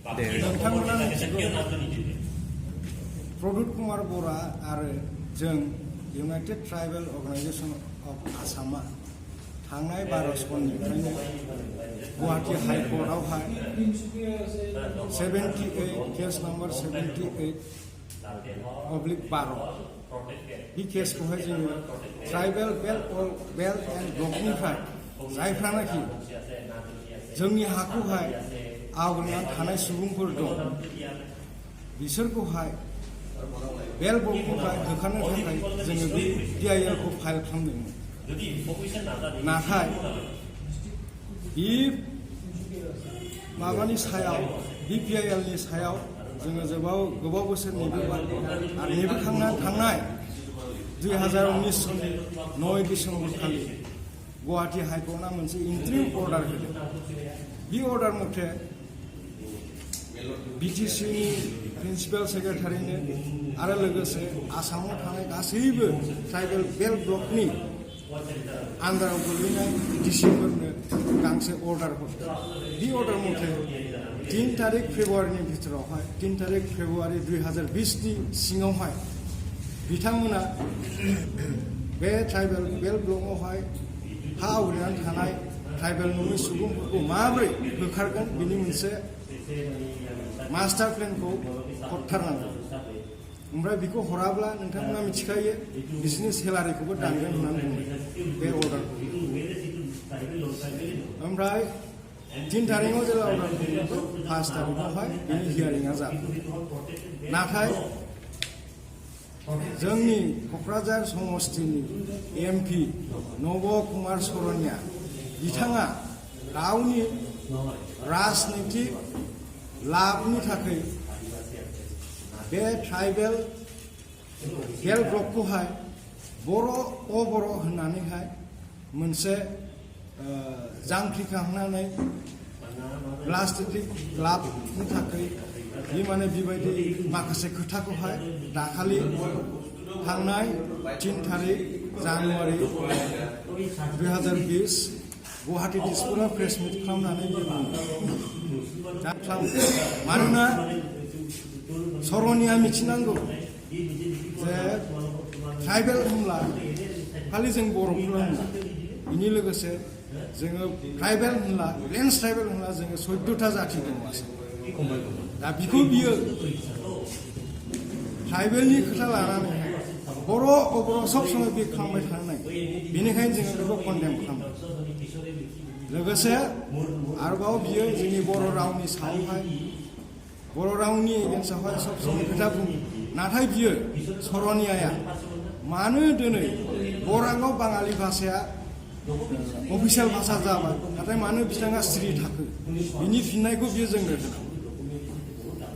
नोंथांमोना प्रदुत कुमार बरा आरो जों इउनाइटेड ट्राइबेल अर्गानाइजेशन अफ आसामा थांनाय 12 सननिफ्रायनो गुवाहाटी हाइकर्टआवहाय 78 केस नम्बर 78/12 बे केसखौहाय जोङो ट्राइबेल बेल्ट एन्ड ब्लकनिफ्राय जायफ्रानाखि जोंनि हाखौहाय आवग्रिनानै थानाय सुबुंफोर दं बिसोरखौहाय बेल्ट ब्लकनिफ्राय होखारनो थाखाय जोङो बे DIL खौ फाइल खालामदोंमोन। नाथाय बे माबानि सायाव BPIL नि सायाव जोङो गोबाव बोसोर नेबोबाय आरो नेबोखांनानै थांनाय 2019 सननि 9 डिसेम्बर खालि गुवाहाटी हाइकर्टआ मोनसे इन्ट्रिम अर्डार होदों। बे अर्डार मथे BTC नि प्रिन्सिपाल सेक्रेटारिनो आरो लोगोसे आसामाव थानाय गासैबो ट्राइबेल बेल्ट ब्लकनि आन्दाराव गोग्लैनाय DCफोरनो गांसे अर्डार हरदों। बे अर्डार मथे 3 तारिख फेब्रुवारिनि भितरावहाय 3 तारिख फेब्रुवारि 2020 नि सिङावहाय बिथांमोना बे ट्राइबेल बेल्ट ब्लकआवहाय हा आवग्रिनानै थानाय ट्राइबेल नङै सुबुंफोरखौ माबोरै होखारगोन बिनि मोनसे मास्टार प्लेनखौ हरथारनांगौ। ओमफ्राय बेखौ हराब्ला नोंथांमोना मिथिखायो बिसोरनि सेलारिखौबो दानगोन होननानै बुंबाय बे अर्डारखौ। ओमफ्राय 3 तारिखआव जेब्ला अर्डार होदों 5 तारिखआवहाय बिनि हियारिंआ जाबाय। नाथाय जोंनि क'क्राझार समस्तिनि MP नब कुमार सरनिया बिथाङा गावनि राजनितिक लाभनि थाखाय बे ट्राइबेल बेल्ट ब्लकखौहाय बर' होननानैहाय मोनसे जांख्रिखांनानै राजनितिक लाभनि थाखाय बे माने बेबायदि माखासे खोथाखौहाय दाखालि थांनाय 3 तारिख जानुवारि 2020 गुवाहाटी दिसपुराव प्रेस मिट खालामनानै मानोना सरनिया मिथिनांगौ जे ट्राइबेल होनब्ला खालि जों बर'फोर होनब्ला बेनि लोगोसे जोङो ट्राइबेल होनब्ला प्लेन्स ट्राइबेल होनब्ला जोङो 14टा जाति दङ आसामाव। दा बेखौ बियो ट्राइबेलनि खोथा लानानै बर' सब समय बे खालामबाय थानाय, बेनिखायनो जोङो बेखौ कन्डेम खालामो। लोगोसे आरोबाव बियो जोंनि बर' रावनि सायावहाय बर' रावनि एगेन्स्टआवहाय सब समय खोथा बुङो। नाथाय बियो सरनियाया मानो दिनै बराङाव बाङालि भाषाया अफिसियेल भाषा जाबाय नाथाय मानो बिथाङा सिरि थाखो बिनि फिननायखौ बियो जोंनो होनांगौ।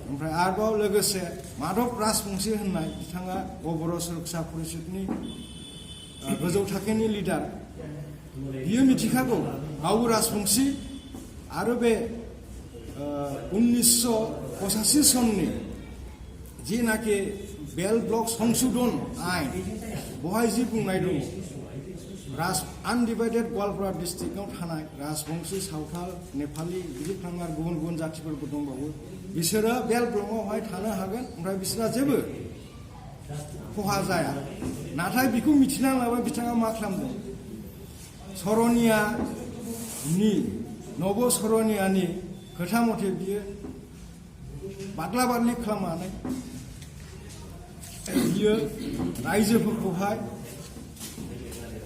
ओमफ्राय आरोबाव लोगोसे माधव राजबंशी होननाय बिथाङा बर' सुरक्षा परिषदनि गोजौ थाखोनि लिडार, बियो मिथिखागौ गाव राजबंशी आरो बे 1985 सननि जिनाखि बेल्ट ब्लक संशोधन आइन बहाय जि बुंनाय दङ आनडिभाइडेड गवालपारा डिस्ट्रिक्टआव थानाय राजबंशी, सावथाल, नेपालि बिदि खालामनाय गुबुन गुबुन जातिफोरबो दंबावो, बिसोरो बेल्ट ब्लकआवहाय थानो हागोन। ओमफ्राय बिसोरहा जेबो खहा जाया। नाथाय बेखौ मिथिना लाबाय बिथाङा मा खालामदों, नब सरनियानि खोथा मथे बियो बादला बादलि खालामनानै बियो रायजोफोरखौहाय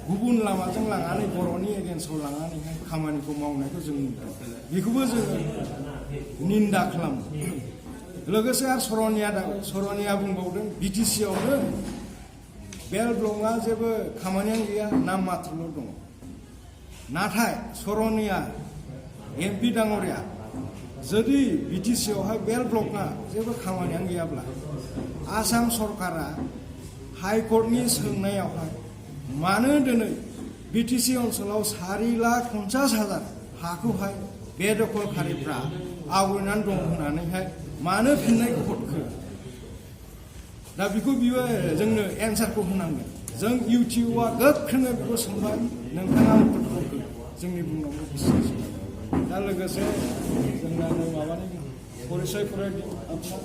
गुबुन लामाजों लांनानै बर'नि एगेन्स्टआव लांनानैहाय खामानिखौ मावनायखौ जों नुदों। बेखौबो जोङो निन्दा खालामो। लोगोसे आरो सरनिया बुंबावदों BTC आवनो बेल्ट ब्लकआ जेबो खामानियानो गैया, नाम मात्रल' दङ। नाथाय सरनिया MP डाङरिया जुदि BTC आवहाय बेल्ट ब्लकआ जेबो खामानियानो गैयाब्ला आसाम सरकारा हाइकर्टनि सोंनायावहाय मानो दिनै BTC ओनसोलाव 4,50,000 हाखौहाय बेदखलकारिफ्रा आवग्रिनानै दं होननानैहाय मानो फिननायखौ हरखो? दा बेखौ बियो जोंनो एन्सारखौ होनांगोन। जों UTUआ गोख्रोङै बेखौ सोंबाय, नोंथाङा उत्तरखौ हो। जोंनि बुंनांगौ बिसोरसो। दा लोगोसे जोंना माबानि परिचयफोरा आपना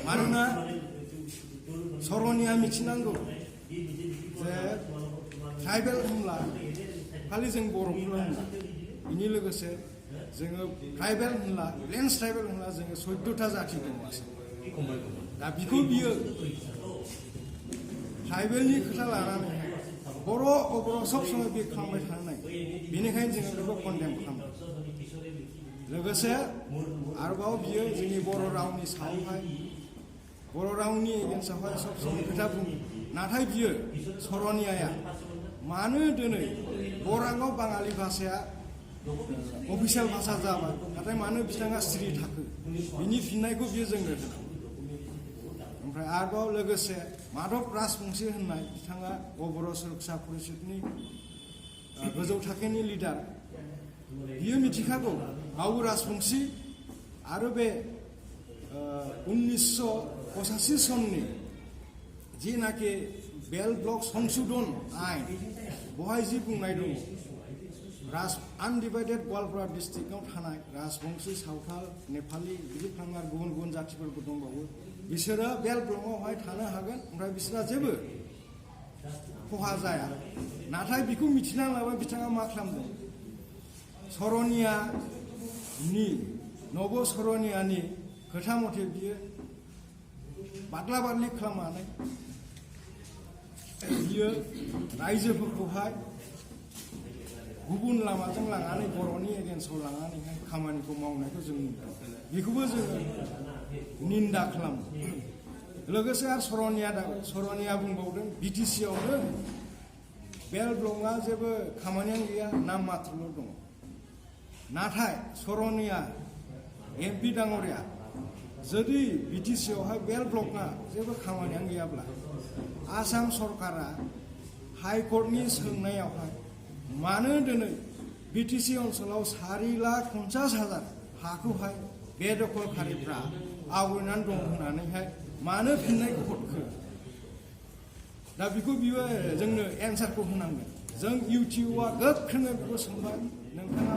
मानोना सरनिया मिथिनांगौ जे ट्राइबेल होनब्ला खालि जों बर'फोरल' होनला बेनि लोगोसे जोङो ट्राइबेल होनला लेन्स ट्राइबेल होनला जोङो 14टा जाति दङ आसामाव दा बिखौ बियो ट्राइबेलनि खोथा लानानै बर' सब समय बे खालामबाय थानो नागिरो बेनिखायनो जोङो बेखौ कन्डेम खालामो लोगोसे आरोबाव बियो जोंनि बर' रावनि सायावहाय बर' रावनि एगेन्स्टआवहाय सब समय खोथा बुङो नाथाय बियो सरनियाया मानो दिनै बराङाव बाङालि भाषाया अफिसियेल भाषा जाबाय नाथाय मानो बिथाङा सिरि थाखो बिनि फिननायखौ बियो जोंनो होनांगौ ओमफ्राय आरोबाव लोगोसे माधब राजबंसि होननाय बिथाङा बर' सुरक्षा परिषदनि गोजौ थाखोनि लिडार बियो मिथिखागौ गाव राजबंसि आरो बे 1985 सननि जिनाखि बेल ब्लक संशोधन आइन बहाय जि बुंनाय दङ आनडिभाइडेड गवालपारा डिस्ट्रिक्टआव थानाय राजबंसि सावथाल नेपालि बिदि खालामनाय गुबुन गुबुन जातिफोरबो दंबावो बिसोरो बेल ब्लकआवहाय थानो हागोन ओमफ्राय बिसोरा जेबो खहा जाया नाथाय बेखौ मिथिनांलाबा बिथाङा मा खालामदों सरनियानि नब सरनियानि खोथा मथे बियो बादला बादलि खालामनानै बियो रायजोफोरखौहाय गुबुन लामाजों लांनानै बर'नि एगेन्स्टआव लांनानैहाय खामानिखौ मावनायखौ जों नुदों बेखौबो जोङो निन्दा खालामो लोगोसे आरो सरनिया बुंबावदों बिटिसिआवनो बेल ब्लकआ जेबो खामानियानो गैया नाम मात्रल' दङ नाथाय सरनिया एमपि दाङरिया जुदि बिटिसिआवहाय बेल ब्लकआ जेबो खामानियानो गैयाब्ला आसाम सरकारा हाइकर्टनि सोंनायावहाय मानो दिनै बिटिसि ओनसोलाव 4,50,000 हाखौहाय बेदखलकारिफ्रा आवग्रिनानै दं होननानैहाय मानो फिननायखौ हरखो दा बेखौ बियो जोंनो एन्सारखौ होनांगोन जों इउटिउबआ गोख्रोङै बेखौ सोंबाय नोंथाङा